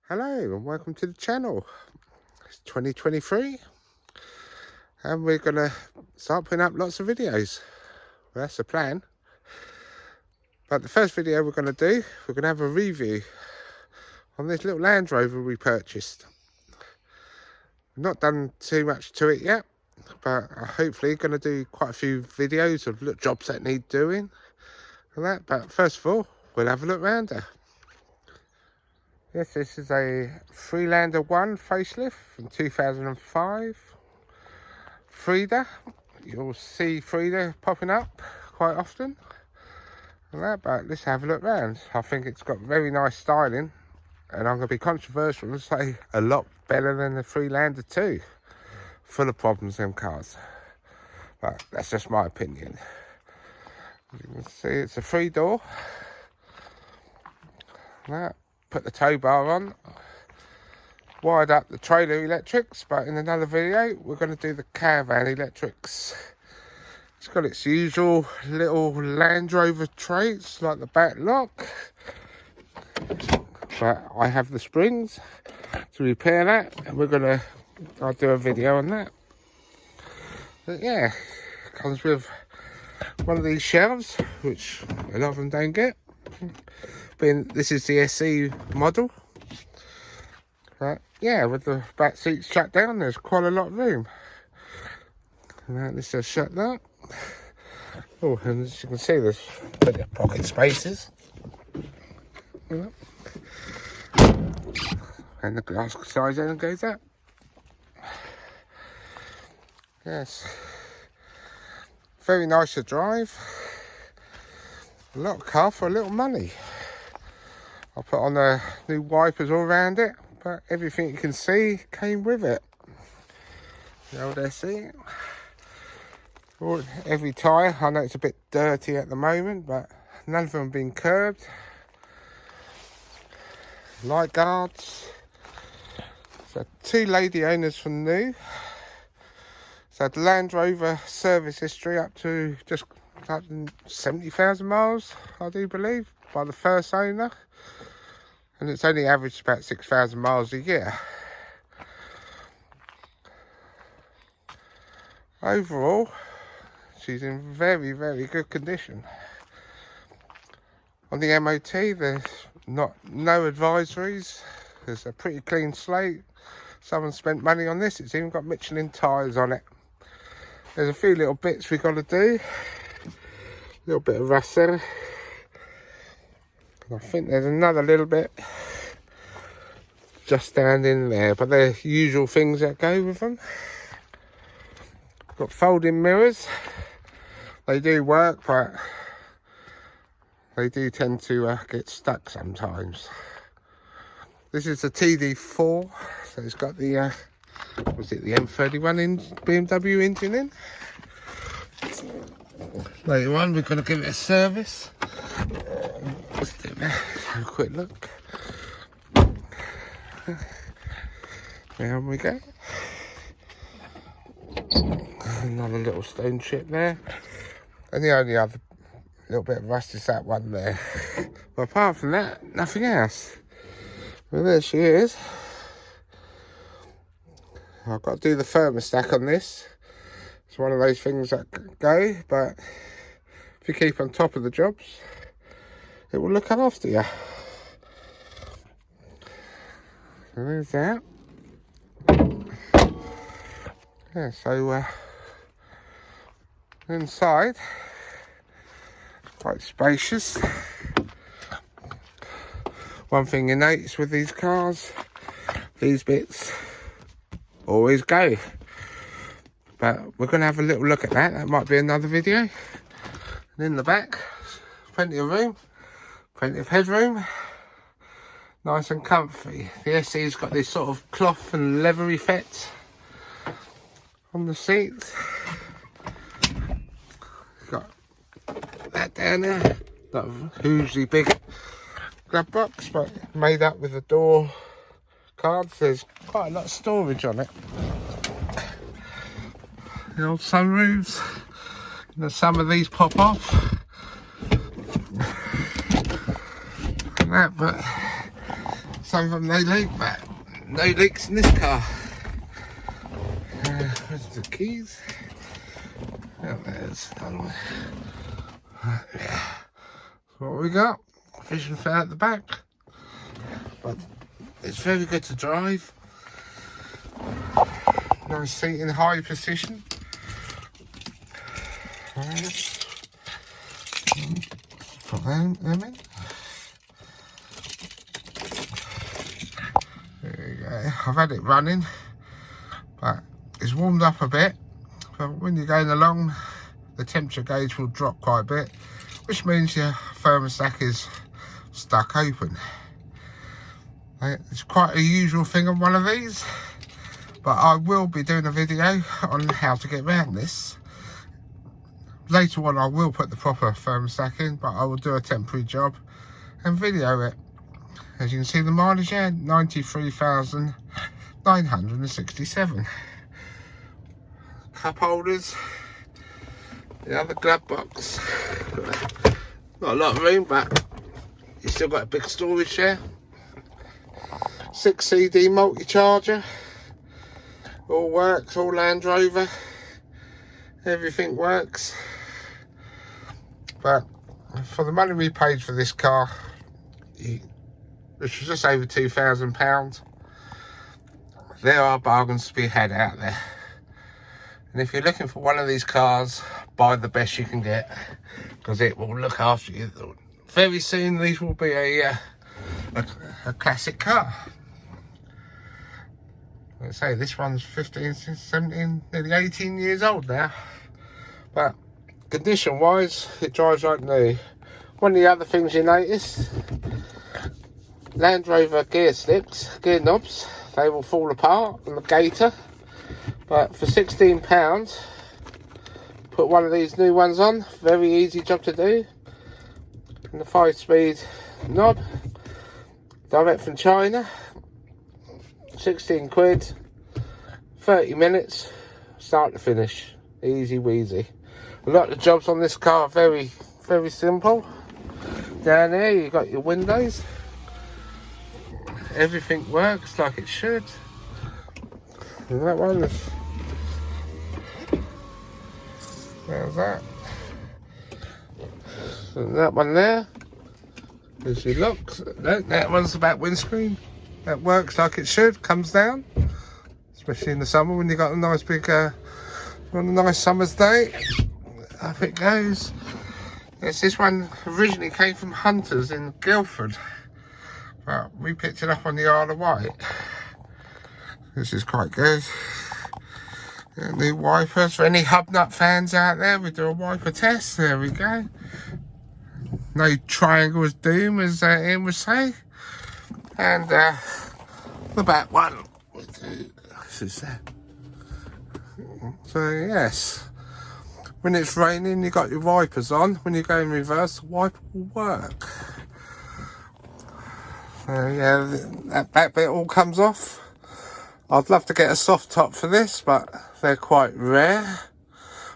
Hello and welcome to the channel. It's 2023 and we're going to start putting up lots of videos. Well, that's the plan. But the first video we're going to do, we're going to have a review on this little Land Rover we purchased. We've not done too much to it yet, but hopefully going to do quite a few videos of little jobs that need doing and that. But first of all, we'll have a look around her. Yes, this is a Freelander 1 facelift from 2005. Frida, you'll see Frida popping up quite often. And that, but let's have a look round. I think it's got very nice styling, and I'm going to be controversial and say a lot better than the Freelander 2. Full of problems, them cars. But that's just my opinion. As you can see, it's a 3-door. That. Put the tow bar on, wired up the trailer electrics, but in another video we're going to do the caravan electrics. It's got its usual little Land Rover traits like the back lock, but I have the springs to repair that, and I'll do a video on that. But yeah, it comes with one of these shelves, which a lot of them don't get. This is the SE model. But yeah, with the back seats shut down, there's quite a lot of room. Now let's just shut that. Oh, and as you can see, there's plenty of pocket spaces. And the glass side end goes up. Yes, very nice to drive. A lot of car for a little money. I put on the new wipers all around it, but everything you can see came with it. The old SE. Every tyre, I know it's a bit dirty at the moment, but none of them have been curbed. Light guards. So 2 lady owners from new. So the Land Rover service history up to just 70,000 miles, I do believe, by the first owner. And it's only averaged about 6,000 miles a year. Overall, she's in very, very good condition. On the MOT, there's no advisories. There's a pretty clean slate. Someone spent money on this. It's even got Michelin tyres on it. There's a few little bits we've got to do. A little bit of rust there. I think there's another little bit just down in there, but they're usual things that go with them. Got folding mirrors. They do work, but they do tend to get stuck sometimes. This is the TD4, so it's got the was it the M31 BMW engine in. Later on, we're going to give it a service. Let's do that. Have a quick look. There we go. Another little stone chip there. And the only other little bit of rust is that one there. But apart from that, nothing else. Well, there she is. I've got to do the thermostat on this. It's one of those things that go, but if you keep on top of the jobs, it will look after you. So there's that. Yeah, so inside, quite spacious. One thing you notice with these cars, these bits always go. But we're going to have a little look at that. That might be another video. And in the back, plenty of room, plenty of headroom. Nice and comfy. The SE's got this sort of cloth and leather effect on the seats. Got that down there. Not a hugely big glove box, but made up with the door cards. There's quite a lot of storage on it. The old sunroofs. Some of these pop off. And that, but some of them they leak, but no leaks in this car. Where's the keys? Oh, there's another one. Yeah. So what we got? Vision fair at the back, but it's very good to drive. Nice seat in high position. Put them in. There you go. I've had it running, but it's warmed up a bit. But when you're going along, the temperature gauge will drop quite a bit, which means your thermostat is stuck open. It's quite a usual thing on one of these, but I will be doing a video on how to get around this. Later on I will put the proper thermostat in, but I will do a temporary job and video it. As you can see, the mileage here, 93,967. Cup holders, the other glove box. Not a lot of room, but you still got a big storage there. 6 CD multi-charger. All works, all Landrover. Everything works. But for the money we paid for this car, which was just over £2,000, there are bargains to be had out there. And if you're looking for one of these cars, buy the best you can get, because it will look after you. Very soon these will be a classic car. Let's say this one's 15, 17, nearly 18 years old now. But condition wise, it drives like new. One of the other things you notice, Landrover gear slips, gear knobs, they will fall apart on the gator. But for £16, put one of these new ones on. Very easy job to do. And the 5-speed knob, direct from China. 16 quid, 30 minutes, start to finish. Easy wheezy. A lot of the jobs on this car are very, very simple. Down there you've got your windows. Everything works like it should. And that one is, there's that. And that one there, as you look, that one's the back windscreen. That works like it should, comes down, especially in the summer when you've got a nice big, on a nice summer's day. Up it goes. Yes, this one originally came from Hunters in Guildford, but we picked it up on the Isle of Wight. This is quite good. New wipers for any hub nut fans out there. We do a wiper test. There we go. No triangle is doom, as Ian would say. And the back one. This is so yes. When it's raining, you got your wipers on. When you go in reverse, the wiper will work. So yeah, that back bit all comes off. I'd love to get a soft top for this, but they're quite rare.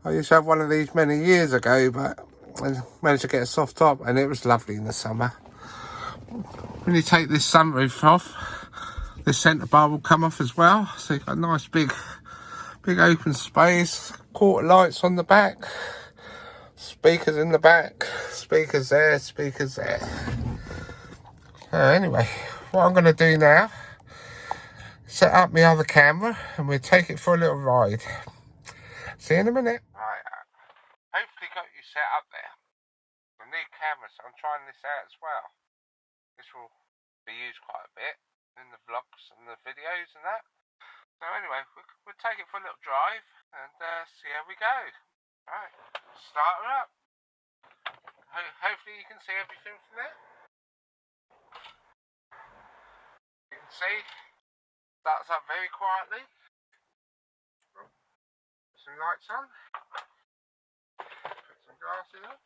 I used to have one of these many years ago, but I managed to get a soft top, and it was lovely in the summer. When you take this sunroof off, this centre bar will come off as well. So you've got a nice big open space, quarter lights on the back, speakers in the back, speakers there, speakers there. So anyway, what I'm going to do now, set up my other camera and we'll take it for a little ride. See you in a minute. Right, hopefully got you set up there. I need cameras, so I'm trying this out as well. This will be used quite a bit in the vlogs and the videos and that. So anyway, we'll take it for a little drive and see how we go. Right, start her up. Hopefully you can see everything from there. You can see, starts up very quietly. Put some lights on. Put some glasses on.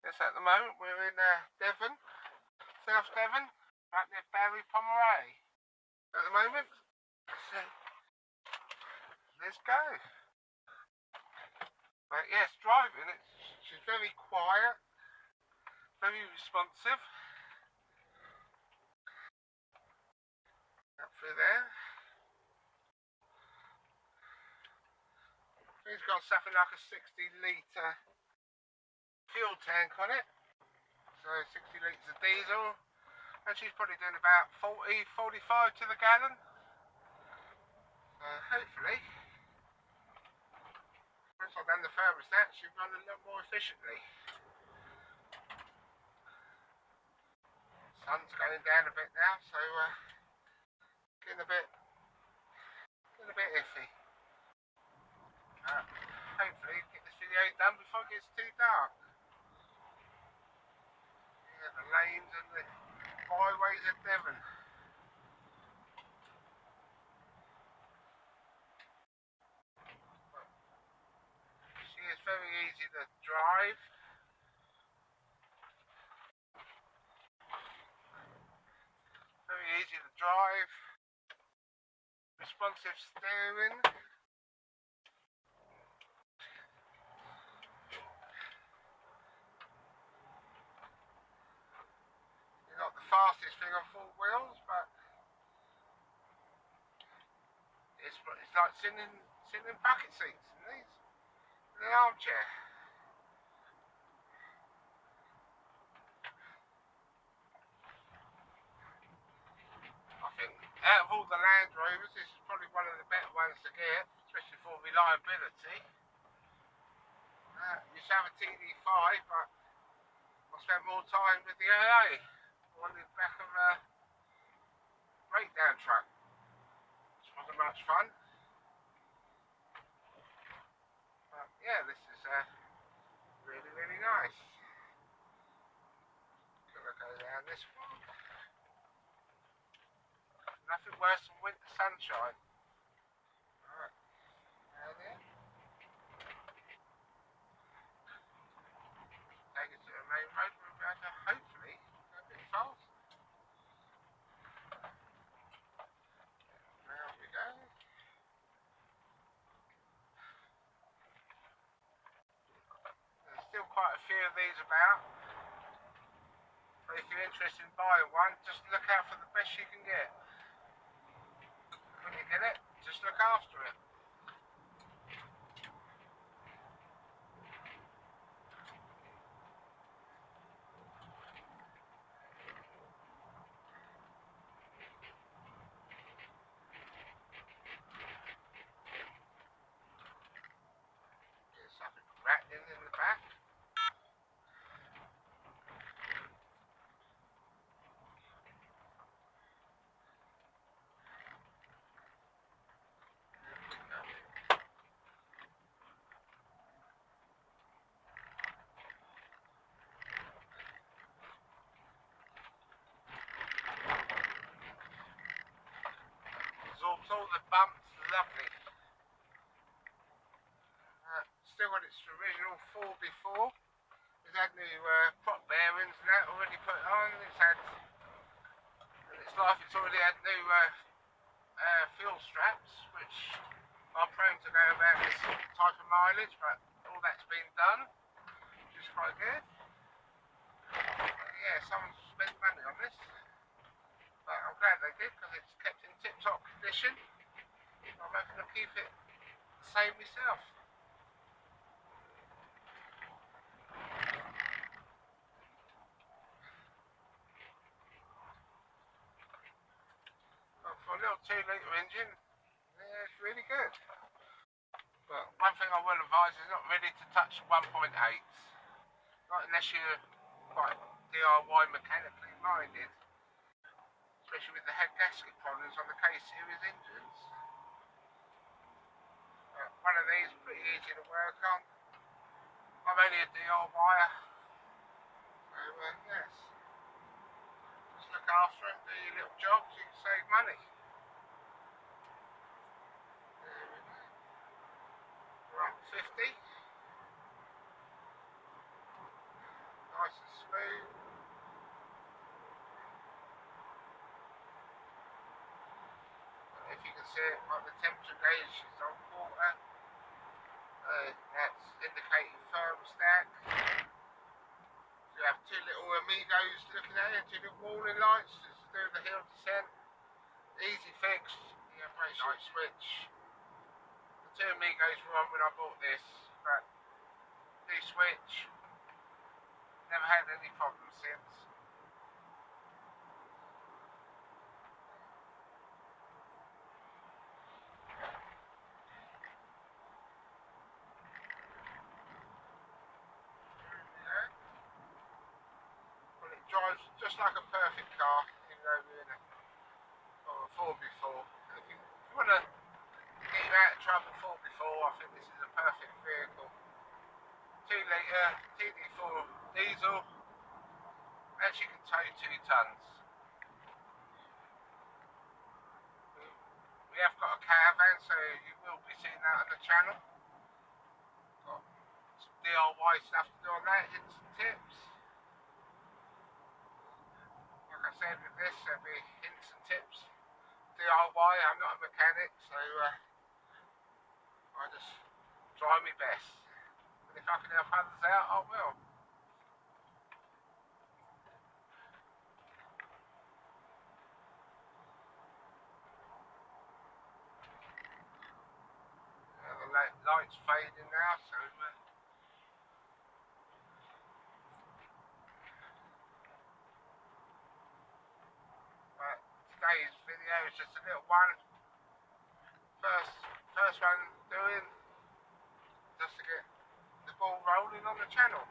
Yes, at the moment we're in Devon, South Devon, right near Barry Pomeray. At the moment, so let's go. But yes, driving, she's very quiet, very responsive. through there. It's got something like a 60-litre fuel tank on it, so 60 litres of diesel, and she's probably doing about 40-45 to the gallon. So hopefully, once I've done the thermostat, she'll run a little more efficiently. Sun's going down a bit now, so getting a bit iffy. Hopefully get this video done before it gets too dark. Yeah, the lanes and the highways of Devon. But she is very easy to drive. Very easy to drive. Responsive steering. Not the fastest thing on 4 wheels, but it's like sitting in bucket seats in the armchair. I think out of all the Land Rovers, this is probably one of the better ones to get, especially for reliability. You should have a TD4, but I spent more time with the AA on the back of a breakdown truck, which wasn't much fun. But yeah, this is really nice. Gonna go down this one. Nothing worse than winter sunshine. Alright, down here. Take it to the main road, we'll be able to hopefully go a bit fast. There we go. There's still quite a few of these about. But if you're interested in buying one, just look out for the best you can get. When you get it, just look after it. Get something rattling in the back. Absorbs all the bumps, lovely. Still got its original 4x4. It's had new prop bearings and that already put on. It's had, in its life, it's already had new fuel straps, which are prone to go about this type of mileage, but all that's been done, which is quite good. Yeah, someone spent money on this, but I'm glad they did because it's kept in tip-top condition. I'm hoping to keep it the same myself. But for a little 2-litre engine, yeah, it's really good. But one thing I will advise is not really to touch 1.8s. Not unless you're quite DIY mechanically minded. Especially with the head gasket problems on the K-series engines. One of these is pretty easy to work on. I'm only a DIYer. So yes. Just look after it, do your little jobs, you can save money. There we go. We're up 50. Nice and smooth. If you can see it, like the temperature gauge is on quarter. That's indicating thermostat. You have 2 little amigos looking at it, 2 little warning lights just to do the hill descent. Easy fix, yeah, very nice switch. The two amigos were on when I bought this, but new switch, never had any problems since. Yeah. Well, it drives just like a perfect car, even though we're in a 4x4. If you want to get you out of trouble 4x4, I think this is a perfect vehicle. 2 litre TD4 diesel, actually can tow 2 tonnes. We have got a caravan, so you will be seeing that on the channel. Got some DIY stuff to do on that, hints and tips. Like I said with this, there'll be hints and tips. DIY, I'm not a mechanic, so I just try my best. And if I can help others out, I will. The light's fading now, so but today's video is just a little one. First one doing, just to get the ball rolling on the channel.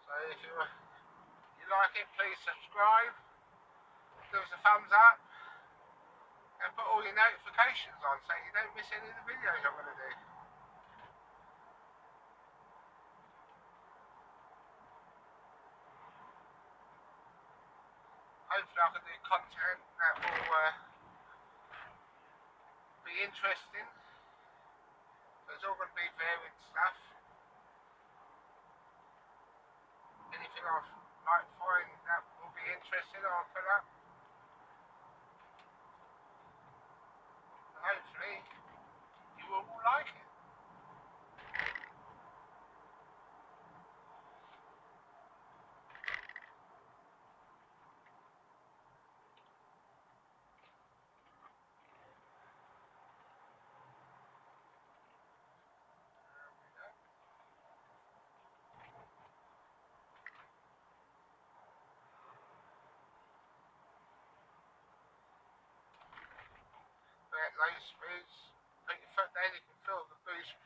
So if you like it, please subscribe, give us a thumbs up, and put all your notifications on so you don't miss any of the videos I'm going to do. Hopefully I can do content that will be interesting. There's all going to be varied stuff. Anything I might find that will be interesting, I'll put up. And hopefully you will all like it. At low speeds, put your foot down, you can feel the boost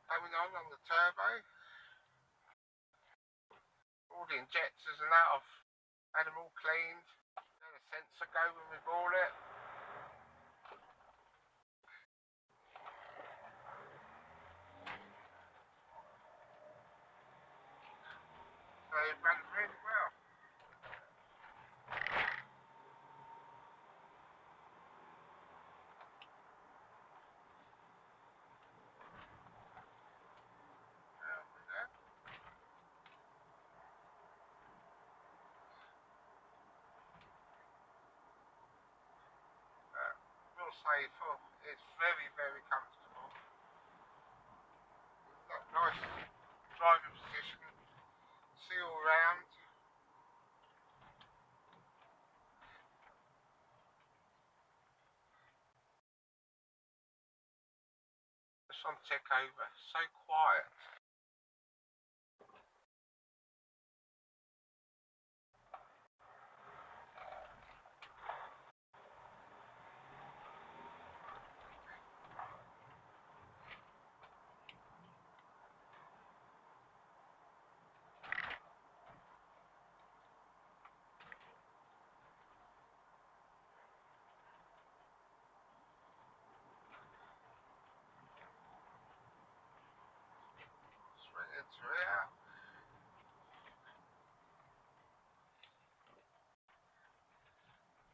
coming on the turbo. All the injectors and that, I've had them all cleaned. Let the sensor go when we bought it. So it runs really well. Real safe, it's very, very comfortable. Nice driving position, see all round. Just on tick over, so quiet. Swing into here.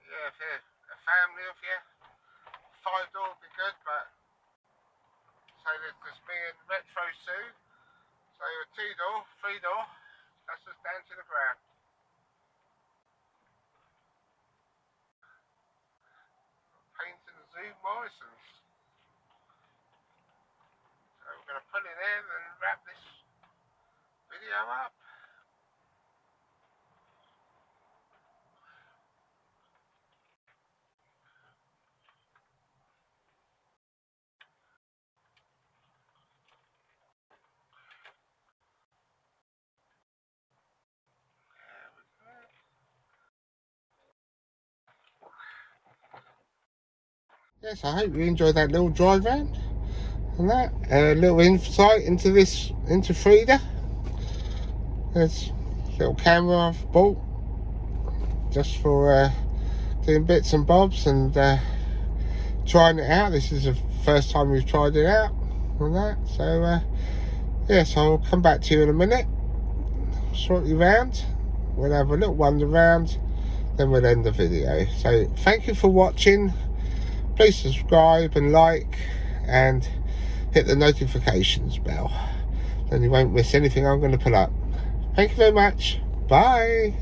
Yeah, if you're a family of you, 5-door would be good, but so there's just me and Retro Sue. So a 2-door, 3-door, that's just down to the ground. Painting the Zoom Morrisons. So we're going to put it in and wrap this video up. Yes, I hope you enjoyed that little drive round and that. A little insight into Frida. There's a little camera I've bought just for doing bits and bobs and trying it out. This is the first time we've tried it out and that. So yes, I'll come back to you in a minute. Sort you round. We'll have a little wander round, then we'll end the video. So thank you for watching. Please subscribe and like and hit the notifications bell, then you won't miss anything I'm going to put up. Thank you very much. Bye.